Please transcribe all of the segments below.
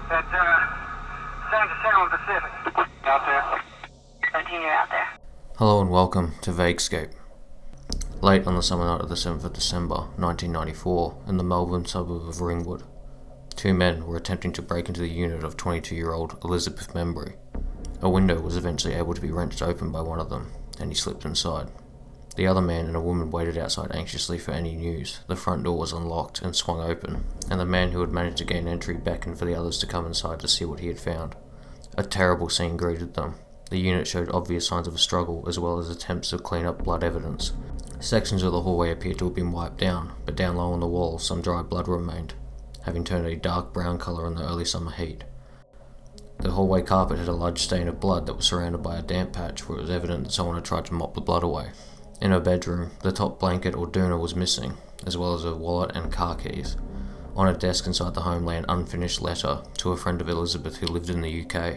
At San Jacinto Pacific. Out there. 17, you're out there. Hello and welcome to Vaguescape. Late on the summer night of the 7th of December 1994, in the Melbourne suburb of Ringwood, two men were attempting to break into the unit of 22-year-old Elizabeth Membrey. A window was eventually able to be wrenched open by one of them, and he slipped inside. The other man and a woman waited outside anxiously for any news. The front door was unlocked and swung open, and the man who had managed to gain entry beckoned for the others to come inside to see what he had found. A terrible scene greeted them. The unit showed obvious signs of a struggle, as well as attempts to clean up blood evidence. Sections of the hallway appeared to have been wiped down, but down low on the wall some dry blood remained, having turned a dark brown colour in the early summer heat. The hallway carpet had a large stain of blood that was surrounded by a damp patch where it was evident that someone had tried to mop the blood away. In her bedroom, the top blanket or doona was missing, as well as her wallet and car keys. On a desk inside the home lay an unfinished letter to a friend of Elizabeth who lived in the UK.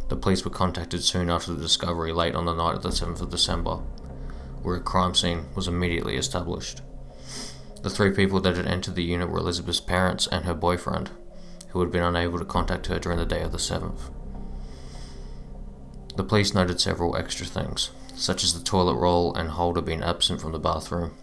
The police were contacted soon after the discovery late on the night of the 7th of December, where a crime scene was immediately established. The three people that had entered the unit were Elizabeth's parents and her boyfriend, who had been unable to contact her during the day of the 7th. The police noted several extra things, such as the toilet roll and holder being absent from the bathroom,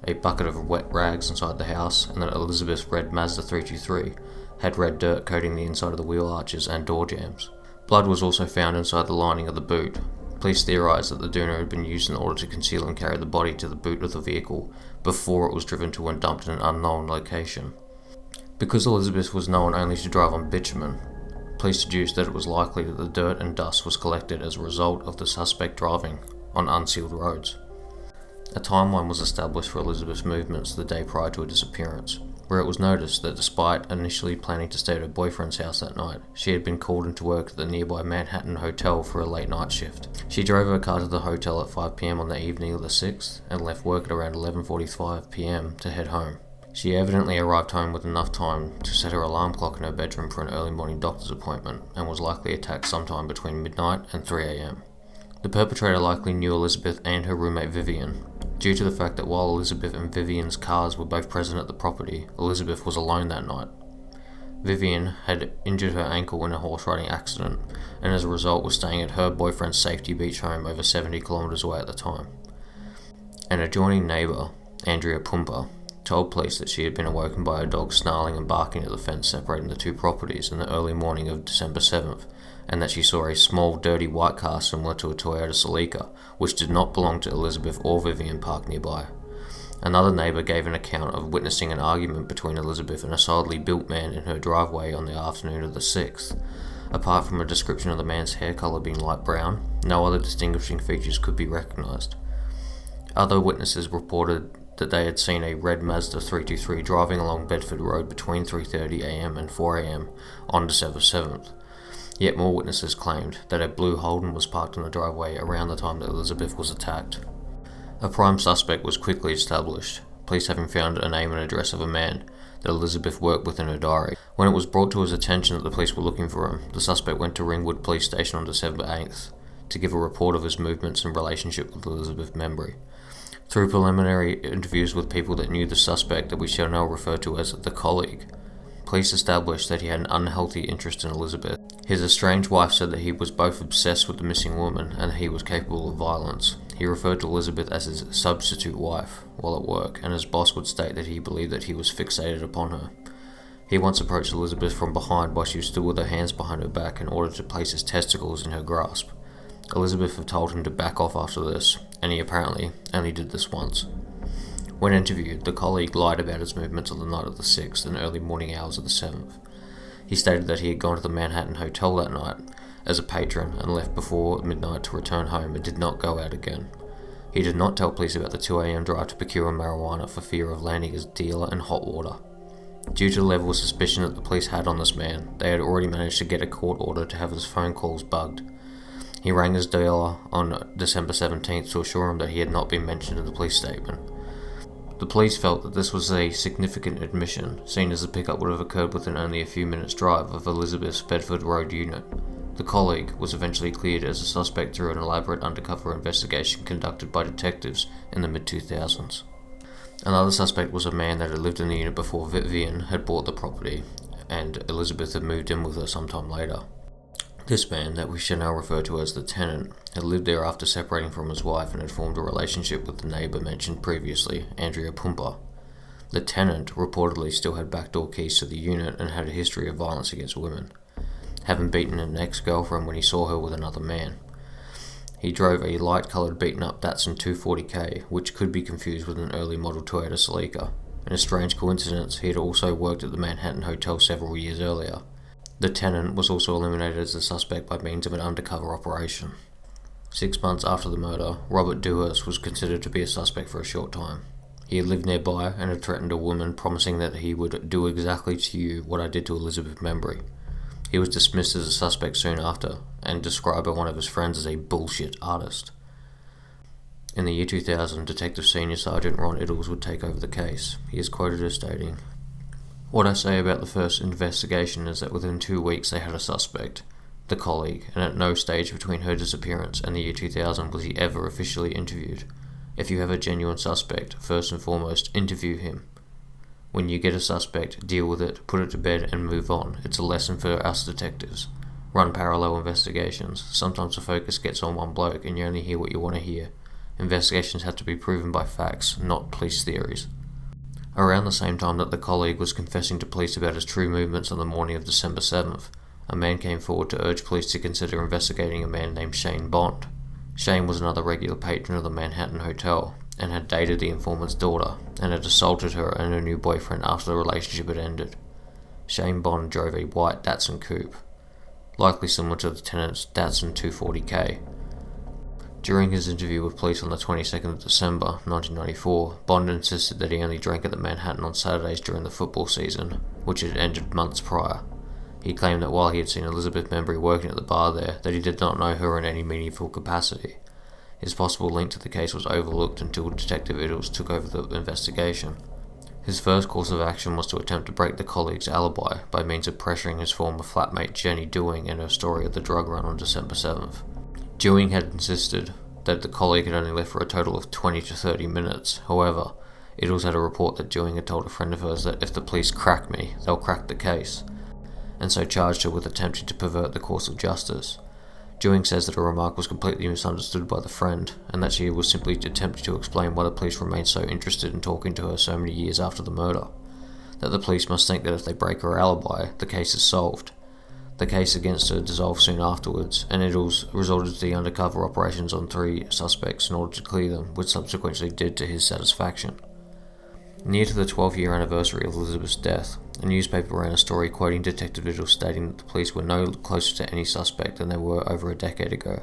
a bucket of wet rags inside the house, and that Elizabeth's red Mazda 323 had red dirt coating the inside of the wheel arches and door jambs. Blood was also found inside the lining of the boot. Police theorised that the doona had been used in order to conceal and carry the body to the boot of the vehicle before it was driven to and dumped in an unknown location. Because Elizabeth was known only to drive on bitumen, police deduced that it was likely that the dirt and dust was collected as a result of the suspect driving on unsealed roads. A timeline was established for Elizabeth's movements the day prior to her disappearance, where it was noticed that despite initially planning to stay at her boyfriend's house that night, she had been called into work at the nearby Manhattan Hotel for a late night shift. She drove her car to the hotel at 5 p.m. on the evening of the 6th and left work at around 11:45 p.m. to head home. She evidently arrived home with enough time to set her alarm clock in her bedroom for an early morning doctor's appointment and was likely attacked sometime between midnight and 3 a.m. The perpetrator likely knew Elizabeth and her roommate Vivian, due to the fact that while Elizabeth and Vivian's cars were both present at the property, Elizabeth was alone that night. Vivian had injured her ankle in a horse riding accident, and as a result was staying at her boyfriend's safety beach home over 70 kilometres away at the time. An adjoining neighbour, Andrea Pumper, told police that she had been awoken by her dog snarling and barking at the fence separating the two properties in the early morning of December 7th, and that she saw a small, dirty white car similar to a Toyota Celica, which did not belong to Elizabeth or Vivian, parked nearby. Another neighbour gave an account of witnessing an argument between Elizabeth and a solidly built man in her driveway on the afternoon of the 6th. Apart from a description of the man's hair colour being light brown, no other distinguishing features could be recognised. Other witnesses reported that they had seen a red Mazda 323 driving along Bedford Road between 3:30 a.m. and 4 a.m. on December 7th. Yet more witnesses claimed that a blue Holden was parked in the driveway around the time that Elizabeth was attacked. A prime suspect was quickly established, police having found a name and address of a man that Elizabeth worked with in her diary. When it was brought to his attention that the police were looking for him, the suspect went to Ringwood Police Station on December 8th to give a report of his movements and relationship with Elizabeth Membrey. Through preliminary interviews with people that knew the suspect that we shall now refer to as the colleague, police established that he had an unhealthy interest in Elizabeth. His estranged wife said that he was both obsessed with the missing woman and that he was capable of violence. He referred to Elizabeth as his substitute wife while at work, and his boss would state that he believed that he was fixated upon her. He once approached Elizabeth from behind while she was still with her hands behind her back in order to place his testicles in her grasp. Elizabeth had told him to back off after this, and he apparently only did this once. When interviewed, the colleague lied about his movements on the night of the 6th and early morning hours of the 7th. He stated that he had gone to the Manhattan Hotel that night as a patron and left before midnight to return home and did not go out again. He did not tell police about the 2 a.m. drive to procure marijuana for fear of landing as dealer in hot water. Due to the level of suspicion that the police had on this man, they had already managed to get a court order to have his phone calls bugged. He rang his dealer on December 17th to assure him that he had not been mentioned in the police statement. The police felt that this was a significant admission, seeing as the pickup would have occurred within only a few minutes' drive of Elizabeth's Bedford Road unit. The colleague was eventually cleared as a suspect through an elaborate undercover investigation conducted by detectives in the mid-2000s. Another suspect was a man that had lived in the unit before Vivian had bought the property, and Elizabeth had moved in with her sometime later. This man, that we shall now refer to as the tenant, had lived there after separating from his wife and had formed a relationship with the neighbour mentioned previously, Andrea Pumper. The tenant reportedly still had backdoor keys to the unit and had a history of violence against women, having beaten an ex-girlfriend when he saw her with another man. He drove a light-coloured beaten-up Datsun 240K, which could be confused with an early model Toyota Celica. In a strange coincidence, he had also worked at the Manhattan Hotel several years earlier. The tenant was also eliminated as a suspect by means of an undercover operation. 6 months after the murder, Robert Dewhurst was considered to be a suspect for a short time. He had lived nearby and had threatened a woman, promising that he would do exactly to you what I did to Elizabeth Membrey. He was dismissed as a suspect soon after, and described by one of his friends as a bullshit artist. In the year 2000, Detective Senior Sergeant Ron Iddles would take over the case. He is quoted as stating, "What I say about the first investigation is that within 2 weeks they had a suspect, the colleague, and at no stage between her disappearance and the year 2000 was he ever officially interviewed. If you have a genuine suspect, first and foremost, interview him. When you get a suspect, deal with it, put it to bed, and move on. It's a lesson for us detectives. Run parallel investigations. Sometimes the focus gets on one bloke and you only hear what you want to hear. Investigations have to be proven by facts, not police theories." Around the same time that the colleague was confessing to police about his true movements on the morning of December 7th, a man came forward to urge police to consider investigating a man named Shane Bond. Shane was another regular patron of the Manhattan Hotel, and had dated the informant's daughter, and had assaulted her and her new boyfriend after the relationship had ended. Shane Bond drove a white Datsun coupe, likely similar to the tenant's Datsun 240K. During his interview with police on the 22nd of December 1994, Bond insisted that he only drank at the Manhattan on Saturdays during the football season, which had ended months prior. He claimed that while he had seen Elizabeth Membrey working at the bar there, that he did not know her in any meaningful capacity. His possible link to the case was overlooked until Detective Iddles took over the investigation. His first course of action was to attempt to break the colleague's alibi by means of pressuring his former flatmate Jenny Dewing and her story of the drug run on December 7th. Dewing had insisted that the colleague had only left for a total of 20 to 30 minutes. However, Iddles had a report that Dewing had told a friend of hers that if the police crack me, they'll crack the case, and so charged her with attempting to pervert the course of justice. Dewing says that her remark was completely misunderstood by the friend, and that she was simply attempting to explain why the police remained so interested in talking to her so many years after the murder. That the police must think that if they break her alibi, the case is solved. The case against her dissolved soon afterwards, and Iddles resorted to the undercover operations on 3 suspects in order to clear them, which subsequently did to his satisfaction. Near to the 12th-year anniversary of Elizabeth's death, a newspaper ran a story quoting Detective Iddles stating that the police were no closer to any suspect than they were over a decade ago.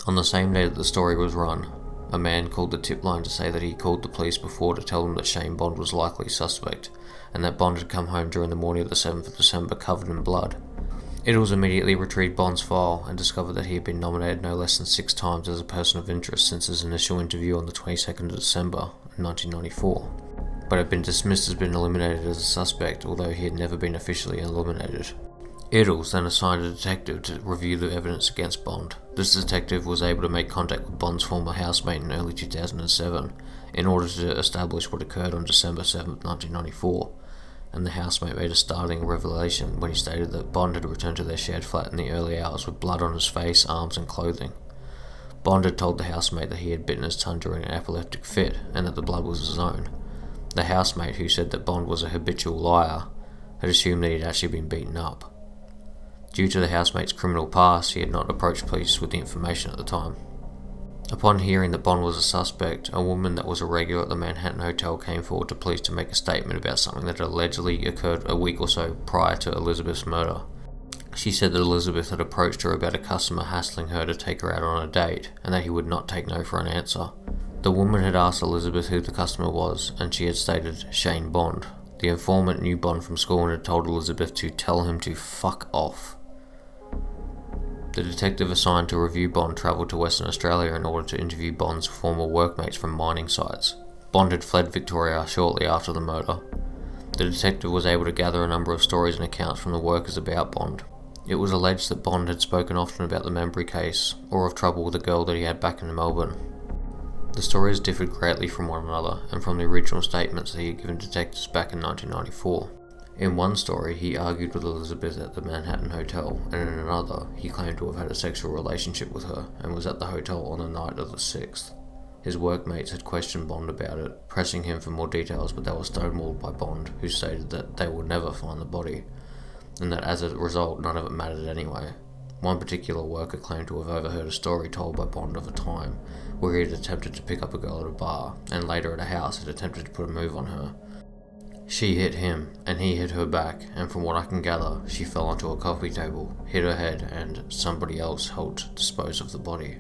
On the same day that the story was run, a man called the tip line to say that he called the police before to tell them that Shane Bond was likely suspect, and that Bond had come home during the morning of the 7th of December covered in blood. Iddles immediately retrieved Bond's file and discovered that he had been nominated no less than 6 times as a person of interest since his initial interview on the 22nd of December 1994. But had been dismissed as being eliminated as a suspect, although he had never been officially eliminated. Iddles then assigned a detective to review the evidence against Bond. This detective was able to make contact with Bond's former housemate in early 2007 in order to establish what occurred on December 7, 1994, and the housemate made a startling revelation when he stated that Bond had returned to their shared flat in the early hours with blood on his face, arms and clothing. Bond had told the housemate that he had bitten his tongue during an epileptic fit and that the blood was his own. The housemate, who said that Bond was a habitual liar, had assumed that he had actually been beaten up. Due to the housemate's criminal past, he had not approached police with the information at the time. Upon hearing that Bond was a suspect, a woman that was a regular at the Manhattan Hotel came forward to police to make a statement about something that had allegedly occurred a week or so prior to Elizabeth's murder. She said that Elizabeth had approached her about a customer hassling her to take her out on a date, and that he would not take no for an answer. The woman had asked Elizabeth who the customer was, and she had stated Shane Bond. The informant knew Bond from school and had told Elizabeth to tell him to fuck off. The detective assigned to review Bond travelled to Western Australia in order to interview Bond's former workmates from mining sites. Bond had fled Victoria shortly after the murder. The detective was able to gather a number of stories and accounts from the workers about Bond. It was alleged that Bond had spoken often about the Membrey case, or of trouble with a girl that he had back in Melbourne. The stories differed greatly from one another and from the original statements that he had given detectives back in 1994. In one story, he argued with Elizabeth at the Manhattan Hotel, and in another, he claimed to have had a sexual relationship with her and was at the hotel on the night of the 6th. His workmates had questioned Bond about it, pressing him for more details, but they were stonewalled by Bond, who stated that they would never find the body, and that as a result none of it mattered anyway. One particular worker claimed to have overheard a story told by Bond of a time where he had attempted to pick up a girl at a bar, and later at a house had attempted to put a move on her. She hit him, and he hit her back, and from what I can gather, she fell onto a coffee table, hit her head, and somebody else helped dispose of the body.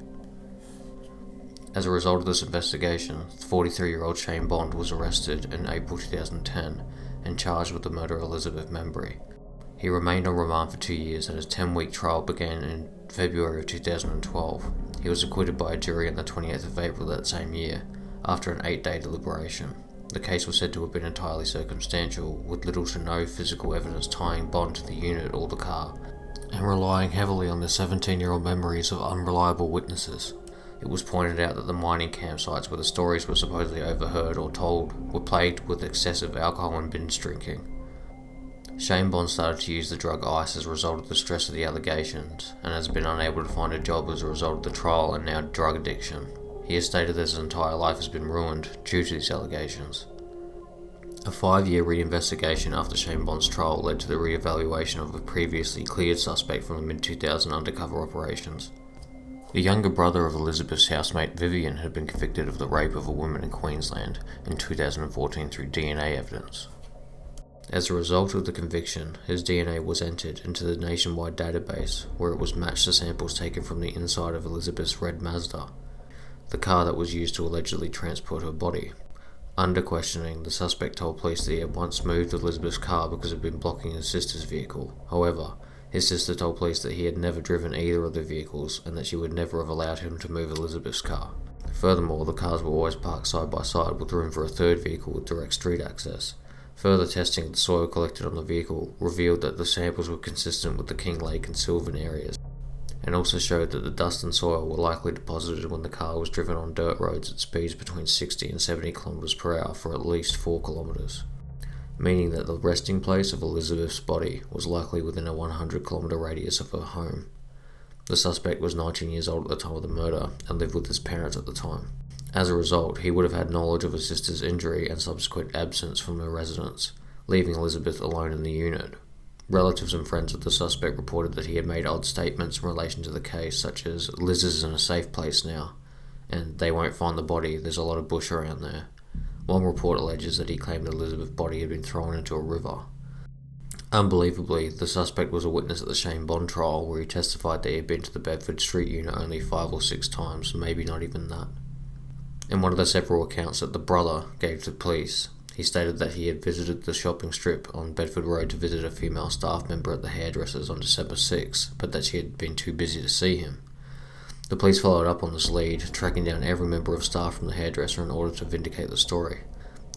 As a result of this investigation, 43-year-old Shane Bond was arrested in April 2010 and charged with the murder of Elisabeth Membrey. He remained on remand for 2 years, and his 10-week trial began in February of 2012. He was acquitted by a jury on the 28th of April that same year, after an 8-day deliberation. The case was said to have been entirely circumstantial, with little to no physical evidence tying Bond to the unit or the car, and relying heavily on the 17-year-old memories of unreliable witnesses. It was pointed out that the mining campsites where the stories were supposedly overheard or told were plagued with excessive alcohol and binge drinking. Shane Bond started to use the drug ice as a result of the stress of the allegations, and has been unable to find a job as a result of the trial and now drug addiction. He has stated that his entire life has been ruined due to these allegations. A 5-year reinvestigation after Shane Bond's trial led to the re-evaluation of a previously cleared suspect from the mid-2000 undercover operations. The younger brother of Elizabeth's housemate Vivian had been convicted of the rape of a woman in Queensland in 2014 through DNA evidence. As a result of the conviction, his DNA was entered into the nationwide database, where it was matched to samples taken from the inside of Elizabeth's red Mazda, the car that was used to allegedly transport her body. Under questioning, the suspect told police that he had once moved Elizabeth's car because it had been blocking his sister's vehicle. However, his sister told police that he had never driven either of the vehicles and that she would never have allowed him to move Elizabeth's car. Furthermore, the cars were always parked side by side with room for a third vehicle with direct street access. Further testing of the soil collected on the vehicle revealed that the samples were consistent with the King Lake and Sylvan areas, and also showed that the dust and soil were likely deposited when the car was driven on dirt roads at speeds between 60 and 70 km per hour for at least 4 kilometers, meaning that the resting place of Elizabeth's body was likely within a 100 km radius of her home. The suspect was 19 years old at the time of the murder and lived with his parents at the time. As a result, he would have had knowledge of his sister's injury and subsequent absence from her residence, leaving Elizabeth alone in the unit. Relatives and friends of the suspect reported that he had made odd statements in relation to the case, such as, "Liz is in a safe place now," and "they won't find the body, there's a lot of bush around there." One report alleges that he claimed that Elizabeth's body had been thrown into a river. Unbelievably, the suspect was a witness at the Shane Bond trial, where he testified that he had been to the Bedford Street unit only 5 or 6 times, maybe not even that. In one of the several accounts that the brother gave to police, he stated that he had visited the shopping strip on Bedford Road to visit a female staff member at the hairdresser's on December 6, but that she had been too busy to see him. The police followed up on this lead, tracking down every member of staff from the hairdresser in order to vindicate the story.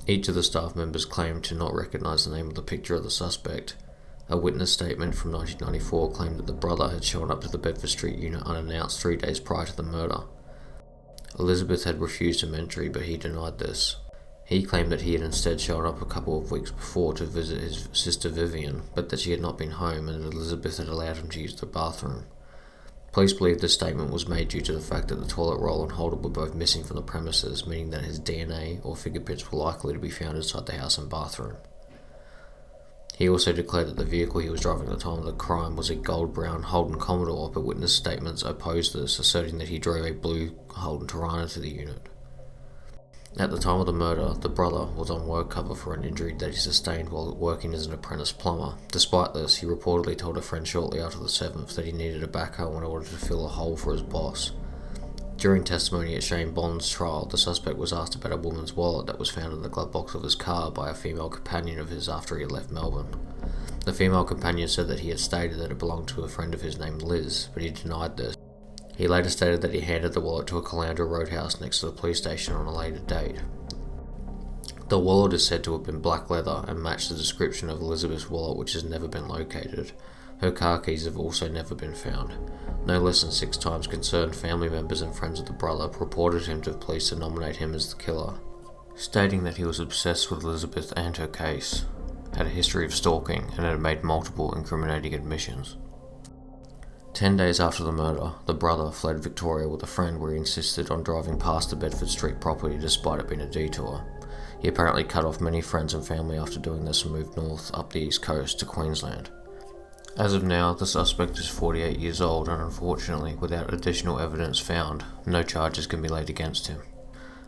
Each of the staff members claimed to not recognise the name of the picture of the suspect. A witness statement from 1994 claimed that the brother had shown up to the Bedford Street unit unannounced 3 days prior to the murder. Elizabeth had refused him entry, but he denied this. He claimed that he had instead shown up a couple of weeks before to visit his sister Vivian, but that she had not been home and that Elizabeth had allowed him to use the bathroom. Police believe this statement was made due to the fact that the toilet roll and holder were both missing from the premises, meaning that his DNA or fingerprints were likely to be found inside the house and bathroom. He also declared that the vehicle he was driving at the time of the crime was a gold-brown Holden Commodore, but witness statements opposed this, asserting that he drove a blue Holden Tirana to the unit. At the time of the murder, the brother was on work cover for an injury that he sustained while working as an apprentice plumber. Despite this, he reportedly told a friend shortly after the 7th that he needed a backhoe in order to fill a hole for his boss. During testimony at Shane Bond's trial, the suspect was asked about a woman's wallet that was found in the glove box of his car by a female companion of his after he had left Melbourne. The female companion said that he had stated that it belonged to a friend of his named Liz, but he denied this. He later stated that he handed the wallet to a Caloundra roadhouse next to the police station on a later date. The wallet is said to have been black leather and matched the description of Elizabeth's wallet, which has never been located. Her car keys have also never been found. No less than 6 times concerned family members and friends of the brother reported him to the police to nominate him as the killer, stating that he was obsessed with Elizabeth and her case. had a history of stalking and had made multiple incriminating admissions. 10 days after the murder, the brother fled Victoria with a friend where he insisted on driving past the Bedford Street property despite it being a detour. He apparently cut off many friends and family after doing this and moved north up the east coast to Queensland. As of now, the suspect is 48 years old and unfortunately, without additional evidence found, no charges can be laid against him.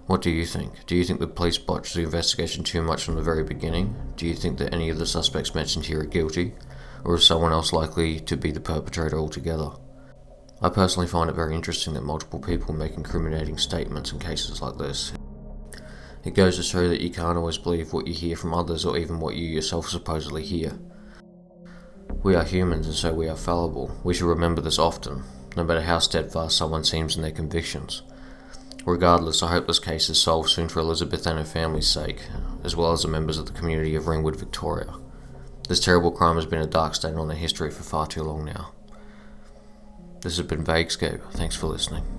What do you think? Do you think the police botched the investigation too much from the very beginning? Do you think that any of the suspects mentioned here are guilty? Or is someone else likely to be the perpetrator altogether? I personally find it very interesting that multiple people make incriminating statements in cases like this. It goes to show that you can't always believe what you hear from others or even what you yourself supposedly hear. We are humans and so we are fallible. We should remember this often, no matter how steadfast someone seems in their convictions. Regardless, I hope this case is solved soon for Elizabeth and her family's sake, as well as the members of the community of Ringwood, Victoria. This terrible crime has been a dark stain on their history for far too long now. This has been Vaguescape. Thanks for listening.